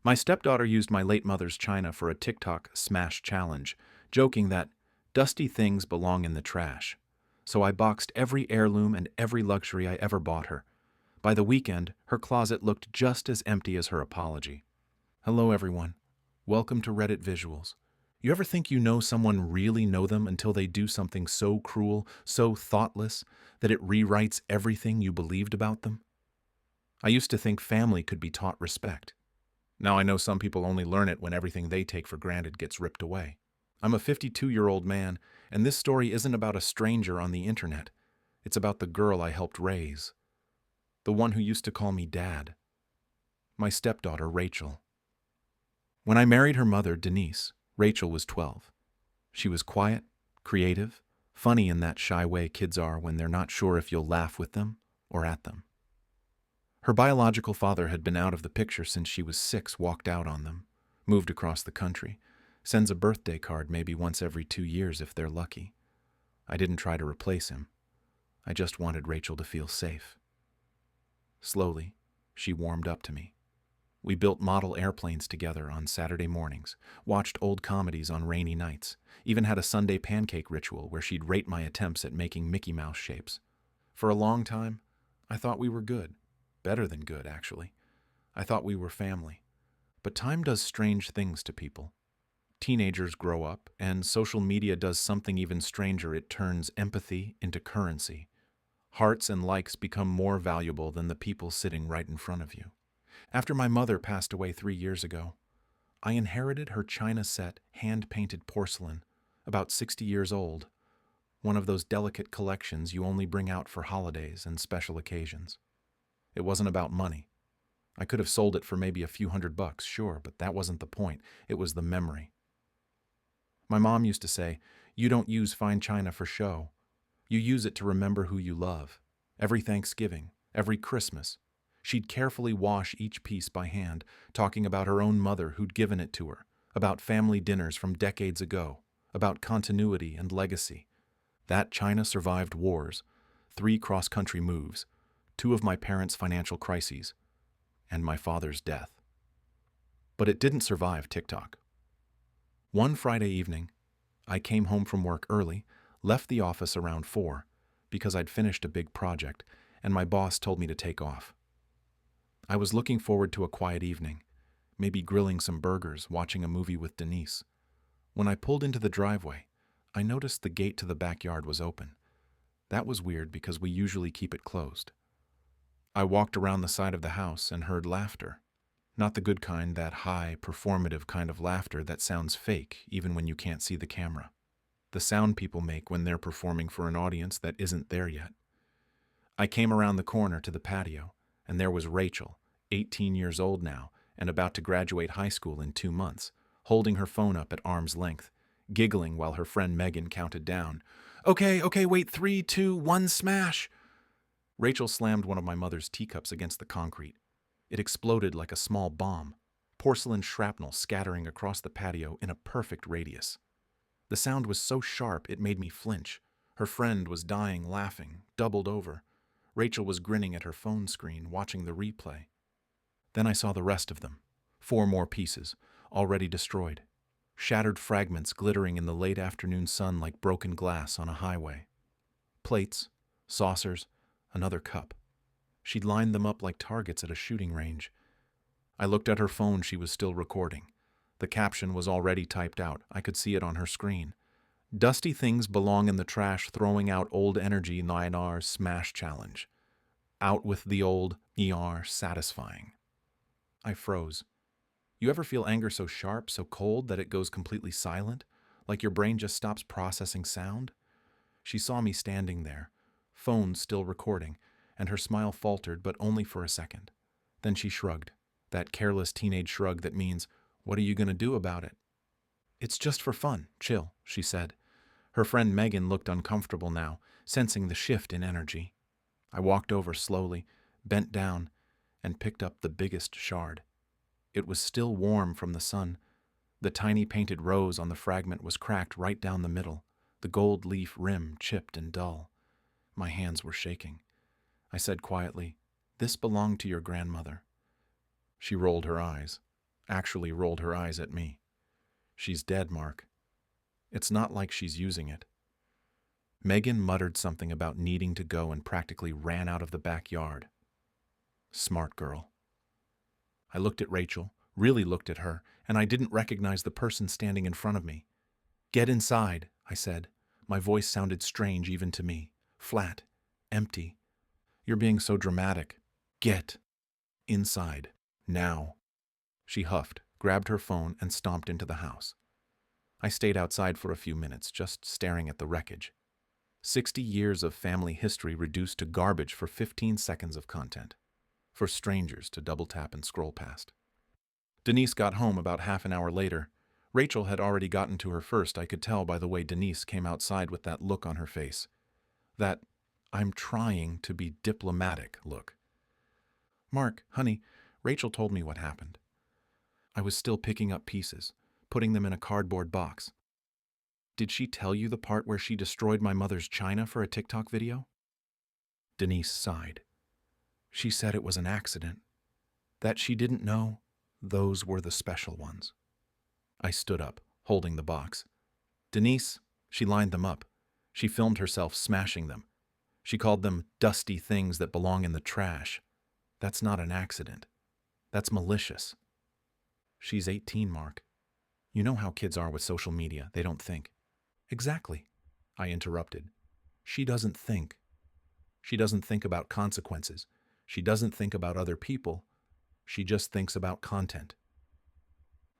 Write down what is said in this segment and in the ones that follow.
My stepdaughter used my late mother's china for a TikTok smash challenge, joking that dusty things belong in the trash. So I boxed every heirloom and every luxury I ever bought her. By the weekend, her closet looked just as empty as her apology. Hello, everyone. Welcome to Reddit Visuals. You ever think you know someone really know them until they do something so cruel, so thoughtless, that it rewrites everything you believed about them? I used to think family could be taught respect. Now I know some people only learn it when everything they take for granted gets ripped away. I'm a 52-year-old man, and this story isn't about a stranger on the internet. It's about the girl I helped raise. The one who used to call me Dad. My stepdaughter, Rachel. When I married her mother, Denise, Rachel was 12. She was quiet, creative, funny in that shy way kids are when they're not sure if you'll laugh with them or at them. Her biological father had been out of the picture since she was 6, walked out on them, moved across the country, sends a birthday card maybe once every 2 years if they're lucky. I didn't try to replace him. I just wanted Rachel to feel safe. Slowly, she warmed up to me. We built model airplanes together on Saturday mornings, watched old comedies on rainy nights, even had a Sunday pancake ritual where she'd rate my attempts at making Mickey Mouse shapes. For a long time, I thought we were good. Better than good, actually. I thought we were family. But time does strange things to people. Teenagers grow up, and social media does something even stranger. It turns empathy into currency. Hearts and likes become more valuable than the people sitting right in front of you. After my mother passed away 3 years ago, I inherited her china set, hand-painted porcelain, about 60 years old, one of those delicate collections you only bring out for holidays and special occasions. It wasn't about money. I could have sold it for maybe a few $100, sure, but that wasn't the point. It was the memory. My mom used to say, "You don't use fine china for show. You use it to remember who you love." Every Thanksgiving, every Christmas, she'd carefully wash each piece by hand, talking about her own mother who'd given it to her, about family dinners from decades ago, about continuity and legacy. That china survived wars, 3 cross-country moves, 2 of my parents' financial crises, and my father's death. But it didn't survive TikTok. One Friday evening, I came home from work early, left the office around 4, because I'd finished a big project, and my boss told me to take off. I was looking forward to a quiet evening, maybe grilling some burgers, watching a movie with Denise. When I pulled into the driveway, I noticed the gate to the backyard was open. That was weird because we usually keep it closed. I walked around the side of the house and heard laughter. Not the good kind, that high, performative kind of laughter that sounds fake even when you can't see the camera. The sound people make when they're performing for an audience that isn't there yet. I came around the corner to the patio, and there was Rachel, 18 years old now and about to graduate high school in 2 months, holding her phone up at arm's length, giggling while her friend Megan counted down. Okay, wait, 3, 2, 1, smash! Rachel slammed one of my mother's teacups against the concrete. It exploded like a small bomb, porcelain shrapnel scattering across the patio in a perfect radius. The sound was so sharp it made me flinch. Her friend was dying laughing, doubled over. Rachel was grinning at her phone screen, watching the replay. Then I saw the rest of them. 4 more pieces, already destroyed. Shattered fragments glittering in the late afternoon sun like broken glass on a highway. Plates, saucers, another cup. She'd lined them up like targets at a shooting range. I looked at her phone. She was still recording. The caption was already typed out. I could see it on her screen. Dusty things belong in the trash, throwing out old energy, 9R smash challenge. Out with the old, satisfying. I froze. You ever feel anger so sharp, so cold that it goes completely silent? Like your brain just stops processing sound? She saw me standing there, phone still recording, and her smile faltered, but only for a second. Then she shrugged, that careless teenage shrug that means, "What are you going to do about it?" "It's just for fun, chill," she said. Her friend Megan looked uncomfortable now, sensing the shift in energy. I walked over slowly, bent down, and picked up the biggest shard. It was still warm from the sun. The tiny painted rose on the fragment was cracked right down the middle, the gold leaf rim chipped and dull. My hands were shaking. I said quietly, "This belonged to your grandmother." She rolled her eyes. actually rolled her eyes at me. She's dead, Mark. It's not like she's using it. Megan muttered something about needing to go and practically ran out of the backyard. Smart girl. I looked at Rachel, really looked at her, and I didn't recognize the person standing in front of me. Get inside, I said. My voice sounded strange even to me. Flat. Empty. You're being so dramatic. Get inside. Now. She huffed, grabbed her phone, and stomped into the house. I stayed outside for a few minutes, just staring at the wreckage. 60 years of family history reduced to garbage for 15 seconds of content. For strangers to double tap and scroll past. Denise got home about half an hour later. Rachel had already gotten to her first, I could tell by the way Denise came outside with that look on her face. That I'm trying to be diplomatic look. Mark, honey, Rachel told me what happened. I was still picking up pieces, putting them in a cardboard box. Did she tell you the part where she destroyed my mother's china for a TikTok video? Denise sighed. She said it was an accident, that she didn't know those were the special ones. I stood up, holding the box. Denise, she lined them up. She filmed herself smashing them. She called them dusty things that belong in the trash. That's not an accident. That's malicious. She's 18, Mark. You know how kids are with social media, they don't think. Exactly, I interrupted. She doesn't think. She doesn't think about consequences. She doesn't think about other people. She just thinks about content.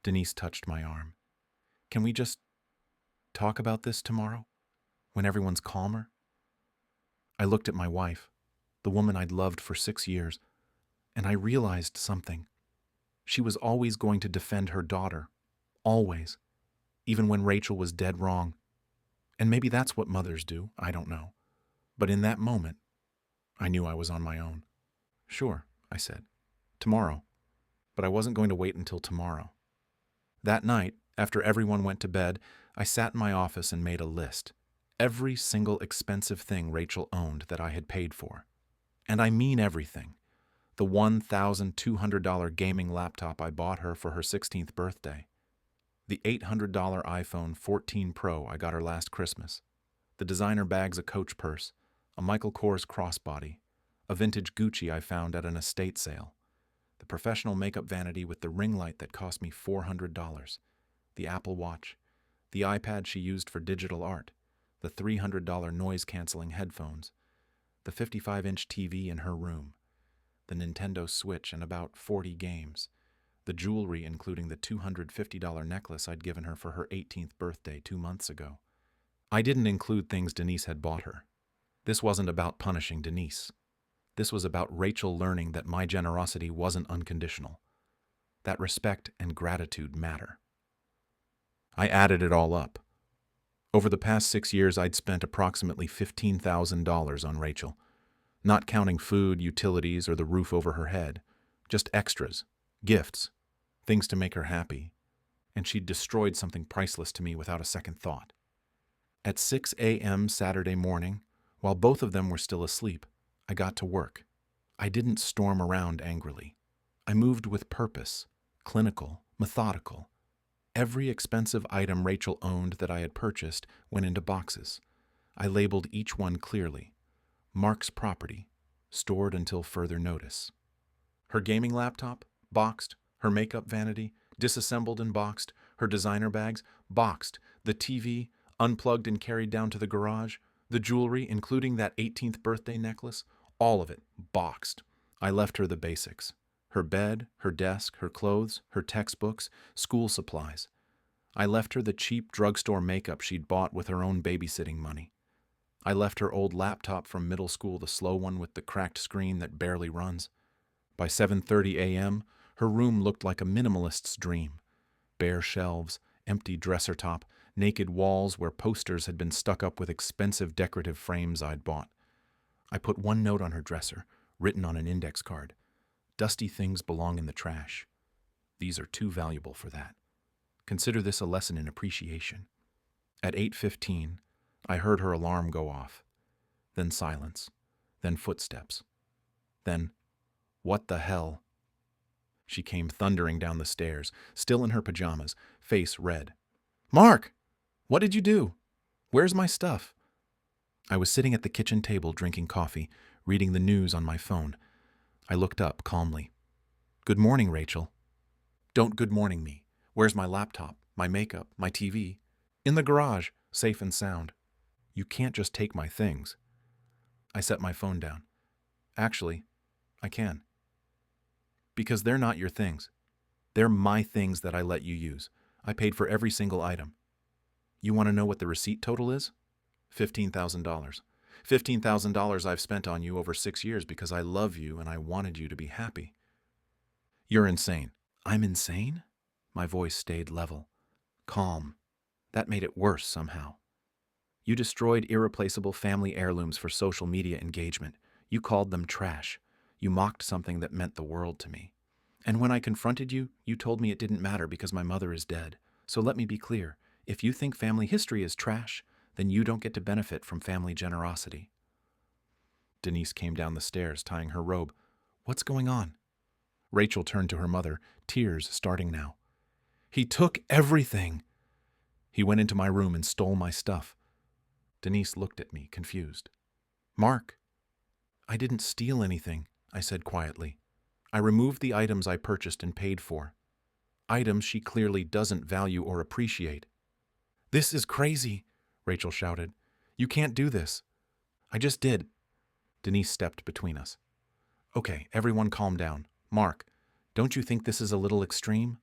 Denise touched my arm. Can we just talk about this tomorrow, when everyone's calmer? I looked at my wife, the woman I'd loved for 6 years, and I realized something. She was always going to defend her daughter. Always. Even when Rachel was dead wrong. And maybe that's what mothers do, I don't know. But in that moment, I knew I was on my own. Sure, I said. Tomorrow. But I wasn't going to wait until tomorrow. That night, after everyone went to bed, I sat in my office and made a list. Every single expensive thing Rachel owned that I had paid for. And I mean everything. The $1,200 gaming laptop I bought her for her 16th birthday. The $800 iPhone 14 Pro I got her last Christmas. The designer bags a Coach purse, a Michael Kors crossbody, a vintage Gucci I found at an estate sale, the professional makeup vanity with the ring light that cost me $400, the Apple Watch, the iPad she used for digital art, the $300 noise-canceling headphones, the 55-inch TV in her room, the Nintendo Switch and about 40 games, the jewelry including the $250 necklace I'd given her for her 18th birthday 2 months ago. I didn't include things Denise had bought her. This wasn't about punishing Denise. This was about Rachel learning that my generosity wasn't unconditional, that respect and gratitude matter. I added it all up. Over the past 6 years, I'd spent approximately $15,000 on Rachel, not counting food, utilities, or the roof over her head, just extras, gifts, things to make her happy, and she'd destroyed something priceless to me without a second thought. At 6 a.m. Saturday morning, while both of them were still asleep, I got to work. I didn't storm around angrily. I moved with purpose, clinical, methodical. Every expensive item Rachel owned that I had purchased went into boxes. I labeled each one clearly. Mark's property, stored until further notice. Her gaming laptop, boxed. Her makeup vanity, disassembled and boxed. Her designer bags, boxed. The TV, unplugged and carried down to the garage. The jewelry, including that 18th birthday necklace, all of it boxed. I left her the basics. Her bed, her desk, her clothes, her textbooks, school supplies. I left her the cheap drugstore makeup she'd bought with her own babysitting money. I left her old laptop from middle school, the slow one with the cracked screen that barely runs. By 7:30 a.m., her room looked like a minimalist's dream. Bare shelves, empty dresser top, naked walls where posters had been stuck up with expensive decorative frames I'd bought. I put one note on her dresser, written on an index card. Dusty things belong in the trash. These are too valuable for that. Consider this a lesson in appreciation. At 8:15, I heard her alarm go off. Then silence. Then footsteps. Then, what the hell? She came thundering down the stairs, still in her pajamas, face red. "Mark! What did you do? Where's my stuff?" I was sitting at the kitchen table drinking coffee, reading the news on my phone. I looked up calmly. "Good morning, Rachel." "Don't good morning me. Where's my laptop, my makeup, my TV?" "In the garage, safe and sound." "You can't just take my things." I set my phone down. "Actually, I can. Because they're not your things. They're my things that I let you use. I paid for every single item. You want to know what the receipt total is? $15,000. $15,000 I've spent on you over 6 years because I love you and I wanted you to be happy." "You're insane." "I'm insane?" My voice stayed level, calm. That made it worse somehow. "You destroyed irreplaceable family heirlooms for social media engagement. You called them trash. You mocked something that meant the world to me. And when I confronted you, you told me it didn't matter because my mother is dead. So let me be clear. If you think family history is trash, then you don't get to benefit from family generosity." Denise came down the stairs, tying her robe. "What's going on?" Rachel turned to her mother, tears starting now. "He took everything. He went into my room and stole my stuff." Denise looked at me, confused. "Mark, I didn't steal anything," I said quietly. "I removed the items I purchased and paid for. Items she clearly doesn't value or appreciate." "This is crazy," Rachel shouted. "You can't do this." "I just did." Denise stepped between us. "Okay, everyone calm down. Mark, don't you think this is a little extreme?"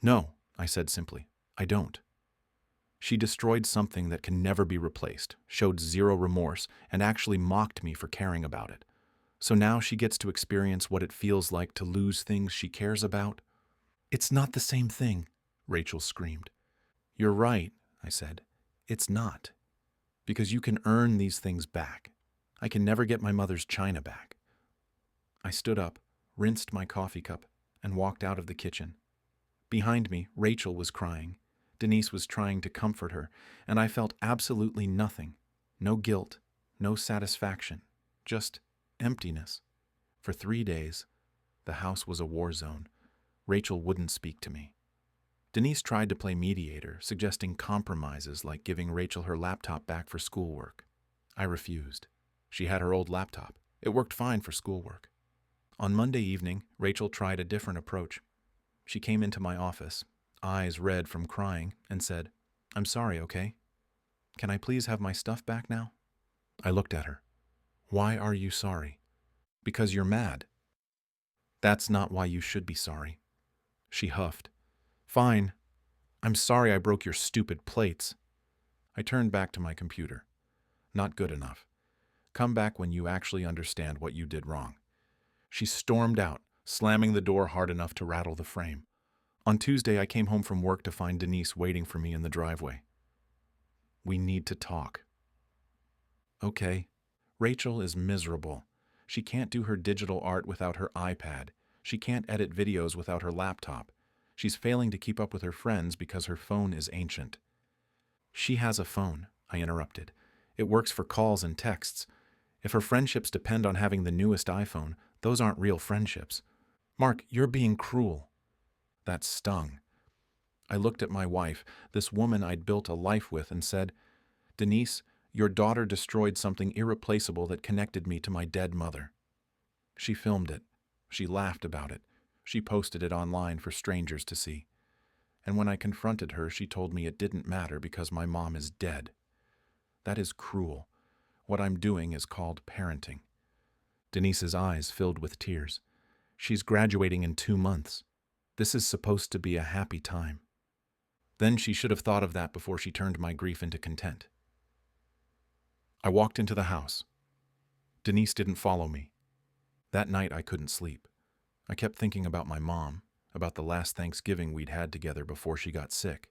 "No," I said simply. "I don't." She destroyed something that can never be replaced, showed zero remorse, and actually mocked me for caring about it. So now she gets to experience what it feels like to lose things she cares about? "It's not the same thing," Rachel screamed. "You're right," I said. "It's not. Because you can earn these things back. I can never get my mother's china back." I stood up, rinsed my coffee cup, and walked out of the kitchen. Behind me, Rachel was crying. Denise was trying to comfort her, and I felt absolutely nothing. No guilt, no satisfaction, just emptiness. For 3 days, the house was a war zone. Rachel wouldn't speak to me. Denise tried to play mediator, suggesting compromises like giving Rachel her laptop back for schoolwork. I refused. She had her old laptop. It worked fine for schoolwork. On Monday evening, Rachel tried a different approach. She came into my office, eyes red from crying, and said, "I'm sorry, okay? Can I please have my stuff back now?" I looked at her. "Why are you sorry?" "Because you're mad." "That's not why you should be sorry." She huffed. "Fine. I'm sorry I broke your stupid plates." I turned back to my computer. "Not good enough. Come back when you actually understand what you did wrong." She stormed out, slamming the door hard enough to rattle the frame. On Tuesday, I came home from work to find Denise waiting for me in the driveway. "We need to talk." "Okay." Rachel is miserable. She can't do her digital art without her iPad. She can't edit videos without her laptop. She's failing to keep up with her friends because her phone is ancient. "She has a phone," I interrupted. "It works for calls and texts. If her friendships depend on having the newest iPhone, those aren't real friendships." "Mark, you're being cruel." That stung. I looked at my wife, this woman I'd built a life with, and said, "Denise, your daughter destroyed something irreplaceable that connected me to my dead mother." She filmed it. She laughed about it. She posted it online for strangers to see. And when I confronted her, she told me it didn't matter because my mom is dead. That is cruel. What I'm doing is called parenting. Denise's eyes filled with tears. She's graduating in 2 months. This is supposed to be a happy time. Then she should have thought of that before she turned my grief into content. I walked into the house. Denise didn't follow me. That night I couldn't sleep. I kept thinking about my mom, about the last Thanksgiving we'd had together before she got sick.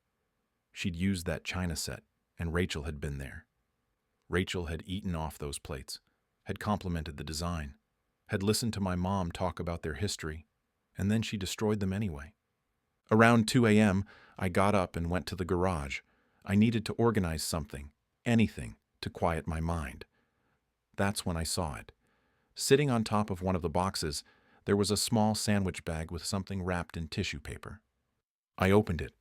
She'd used that china set, and Rachel had been there. Rachel had eaten off those plates, had complimented the design, had listened to my mom talk about their history, and then she destroyed them anyway. Around 2 a.m., I got up and went to the garage. I needed to organize something, anything, to quiet my mind. That's when I saw it. Sitting on top of one of the boxes, There was a small sandwich bag with something wrapped in tissue paper. I opened it.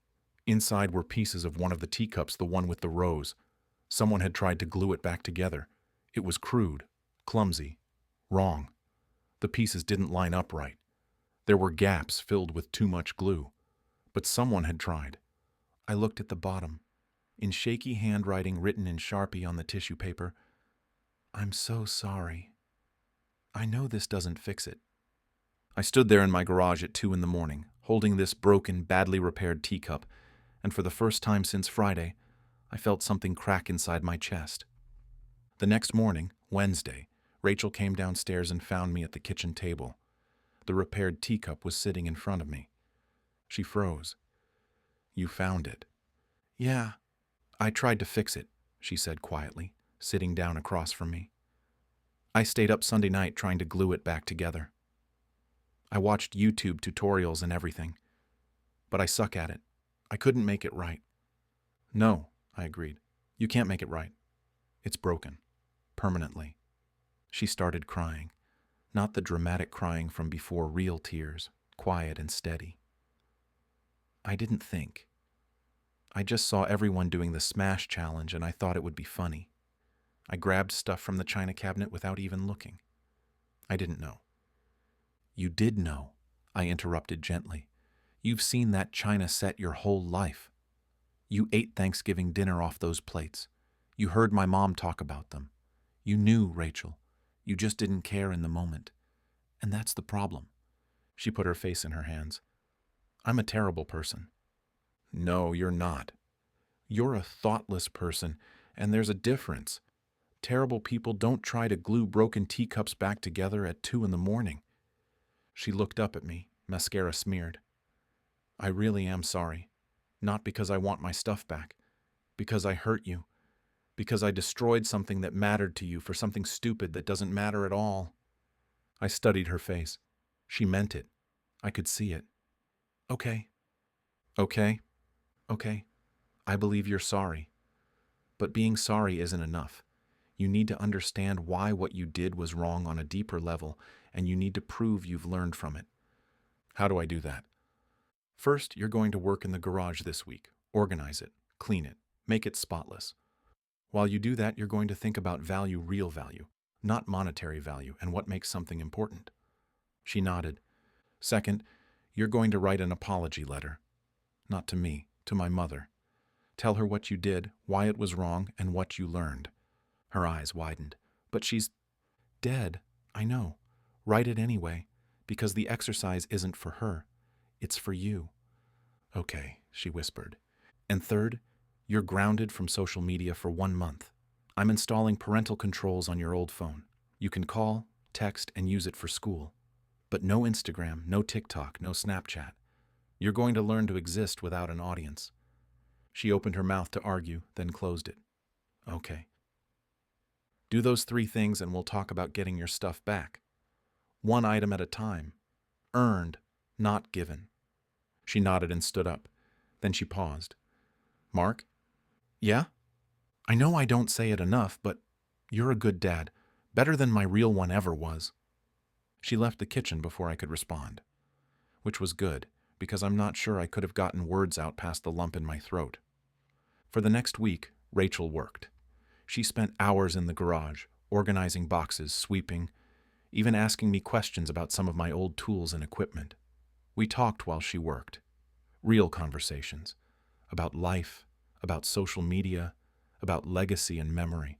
Inside were pieces of one of the teacups, the one with the rose. Someone had tried to glue it back together. It was crude, clumsy, wrong. The pieces didn't line up right. There were gaps filled with too much glue. But someone had tried. I looked at the bottom. In shaky handwriting written in Sharpie on the tissue paper, "I'm so sorry. I know this doesn't fix it." I stood there in my garage at 2 in the morning, holding this broken, badly repaired teacup, and for the first time since Friday, I felt something crack inside my chest. The next morning, Wednesday, Rachel came downstairs and found me at the kitchen table. The repaired teacup was sitting in front of me. She froze. "You found it?" "Yeah. I tried to fix it," she said quietly, sitting down across from me. "I stayed up Sunday night trying to glue it back together. I watched YouTube tutorials and everything, but I suck at it. I couldn't make it right." "No," I agreed. "You can't make it right. It's broken. Permanently." She started crying. Not the dramatic crying from before, real tears, quiet and steady. "I didn't think. I just saw everyone doing the smash challenge and I thought it would be funny. I grabbed stuff from the china cabinet without even looking. I didn't know." "You did know," I interrupted gently. "You've seen that china set your whole life. You ate Thanksgiving dinner off those plates. You heard my mom talk about them. You knew, Rachel. You just didn't care in the moment. And that's the problem." She put her face in her hands. "I'm a terrible person." "No, you're not. You're a thoughtless person, and there's a difference. Terrible people don't try to glue broken teacups back together at 2 in the morning. She looked up at me, mascara smeared. "I really am sorry. Not because I want my stuff back. Because I hurt you. Because I destroyed something that mattered to you for something stupid that doesn't matter at all." I studied her face. She meant it. I could see it. "Okay. Okay. Okay. I believe you're sorry. But being sorry isn't enough. You need to understand why what you did was wrong on a deeper level, and you need to prove you've learned from it." "How do I do that?" "First, you're going to work in the garage this week. Organize it, clean it, make it spotless. While you do that, you're going to think about value, real value, not monetary value, and what makes something important." She nodded. "Second, you're going to write an apology letter. Not to me, to my mother. Tell her what you did, why it was wrong, and what you learned." Her eyes widened. "But she's dead. I know. Write it anyway, because the exercise isn't for her. It's for you." "Okay," she whispered. "And third, you're grounded from social media for 1 month. I'm installing parental controls on your old phone. You can call, text, and use it for school. But no Instagram, no TikTok, no Snapchat. You're going to learn to exist without an audience." She opened her mouth to argue, then closed it. "Okay. Do those 3 things and we'll talk about getting your stuff back. 1 item at a time. Earned, not given." She nodded and stood up. Then she paused. "Mark?" "Yeah? I know I don't say it enough, but you're a good dad. Better than my real one ever was." She left the kitchen before I could respond. Which was good, because I'm not sure I could have gotten words out past the lump in my throat. For the next week, Rachel worked. She spent hours in the garage, organizing boxes, sweeping, even asking me questions about some of my old tools and equipment. We talked while she worked. Real conversations. About life, about social media, about legacy and memory.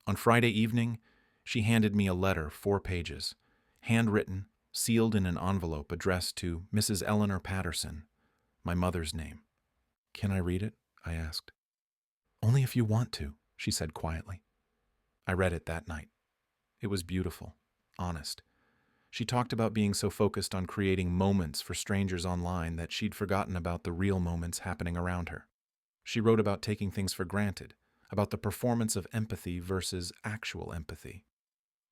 On Friday evening, she handed me a letter, 4 pages, handwritten, sealed in an envelope addressed to Mrs. Eleanor Patterson, my mother's name. "Can I read it?" I asked. "Only if you want to," she said quietly. I read it that night. It was beautiful, honest. She talked about being so focused on creating moments for strangers online that she'd forgotten about the real moments happening around her. She wrote about taking things for granted, about the performance of empathy versus actual empathy.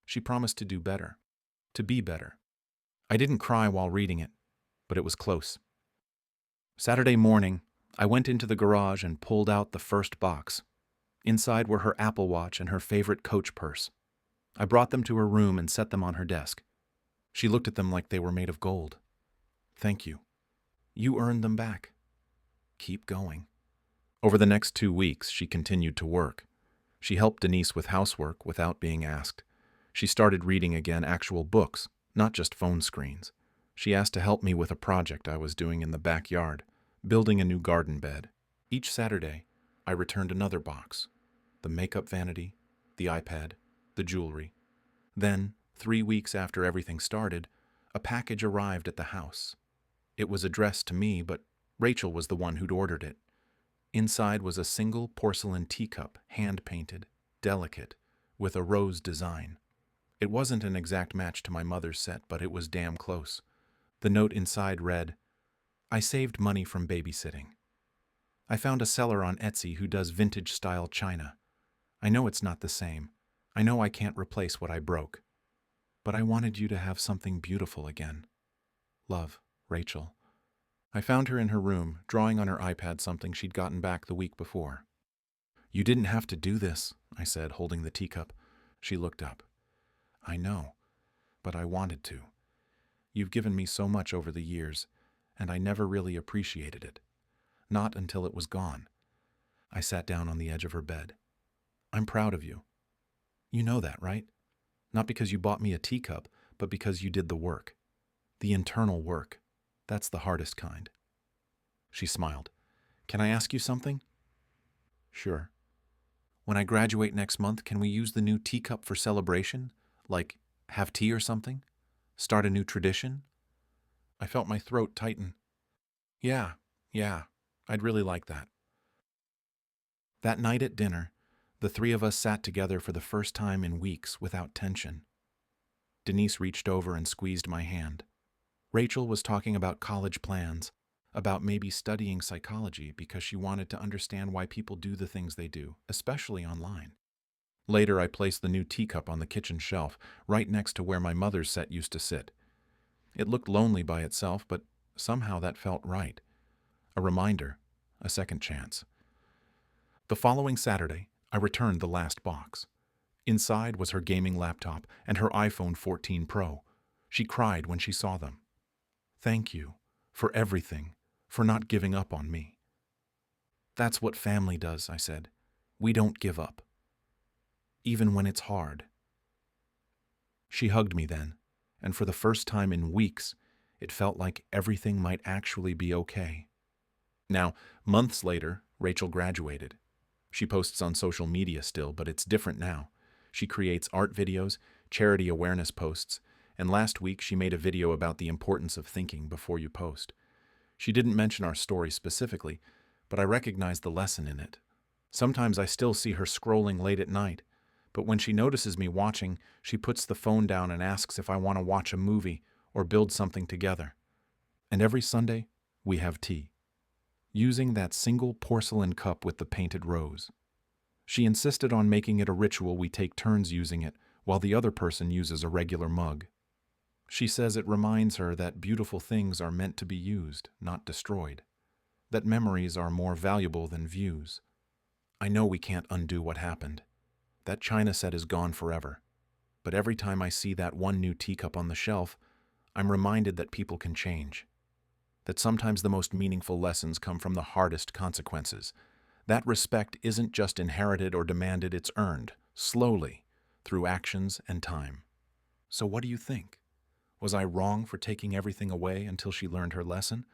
She promised to do better, to be better. I didn't cry while reading it, but it was close. Saturday morning, I went into the garage and pulled out the first box. Inside were her Apple Watch and her favorite Coach purse. I brought them to her room and set them on her desk. She looked at them like they were made of gold. Thank you. You earned them back. Keep going. Over the next 2 weeks, she continued to work. She helped Denise with housework without being asked. She started reading again actual books, not just phone screens. She asked to help me with a project I was doing in the backyard, building a new garden bed. Each Saturday, I returned another box. The makeup vanity, the iPad, the jewelry. Then, 3 weeks after everything started, a package arrived at the house. It was addressed to me, but Rachel was the one who'd ordered it. Inside was a single porcelain teacup, hand-painted, delicate, with a rose design. It wasn't an exact match to my mother's set, but it was damn close. The note inside read, "I saved money from babysitting. I found a seller on Etsy who does vintage-style china. I know it's not the same. I know I can't replace what I broke. But I wanted you to have something beautiful again. Love, Rachel." I found her in her room, drawing on her iPad something she'd gotten back the week before. "You didn't have to do this," I said, holding the teacup. She looked up. "I know, but I wanted to. You've given me so much over the years, and I never really appreciated it. Not until it was gone." I sat down on the edge of her bed. "I'm proud of you. You know that, right? Not because you bought me a teacup, but because you did the work. The internal work. That's the hardest kind." She smiled. "Can I ask you something?" "Sure." "When I graduate next month, can we use the new teacup for celebration? Like, have tea or something? Start a new tradition?" I felt my throat tighten. Yeah, I'd really like that." That night at dinner, the three of us sat together for the first time in weeks without tension. Denise reached over and squeezed my hand. Rachel was talking about college plans, about maybe studying psychology because she wanted to understand why people do the things they do, especially online. Later, I placed the new teacup on the kitchen shelf, right next to where my mother's set used to sit. It looked lonely by itself, but somehow that felt right. A reminder, a second chance. The following Saturday, I returned the last box. Inside was her gaming laptop and her iPhone 14 Pro. She cried when she saw them. "Thank you for everything, for not giving up on me." "That's what family does," I said. "We don't give up. Even when it's hard." She hugged me then, and for the first time in weeks, it felt like everything might actually be okay. Now, months later, Rachel graduated. She posts on social media still, but it's different now. She creates art videos, charity awareness posts, and last week she made a video about the importance of thinking before you post. She didn't mention our story specifically, but I recognized the lesson in it. Sometimes I still see her scrolling late at night, but when she notices me watching, she puts the phone down and asks if I want to watch a movie or build something together. And every Sunday, we have tea, using that single porcelain cup with the painted rose. She insisted on making it a ritual we take turns using it, while the other person uses a regular mug. She says it reminds her that beautiful things are meant to be used, not destroyed. That memories are more valuable than views. I know we can't undo what happened. That china set is gone forever. But every time I see that one new teacup on the shelf, I'm reminded that people can change. That sometimes the most meaningful lessons come from the hardest consequences. That respect isn't just inherited or demanded, it's earned, slowly, through actions and time. So what do you think? Was I wrong for taking everything away until she learned her lesson?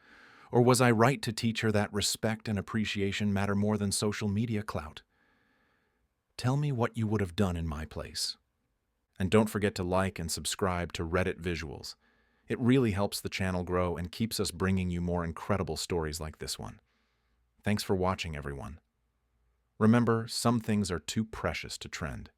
Or was I right to teach her that respect and appreciation matter more than social media clout? Tell me what you would have done in my place. And don't forget to like and subscribe to Reddit Visuals. It really helps the channel grow and keeps us bringing you more incredible stories like this one. Thanks for watching, everyone. Remember, some things are too precious to trend.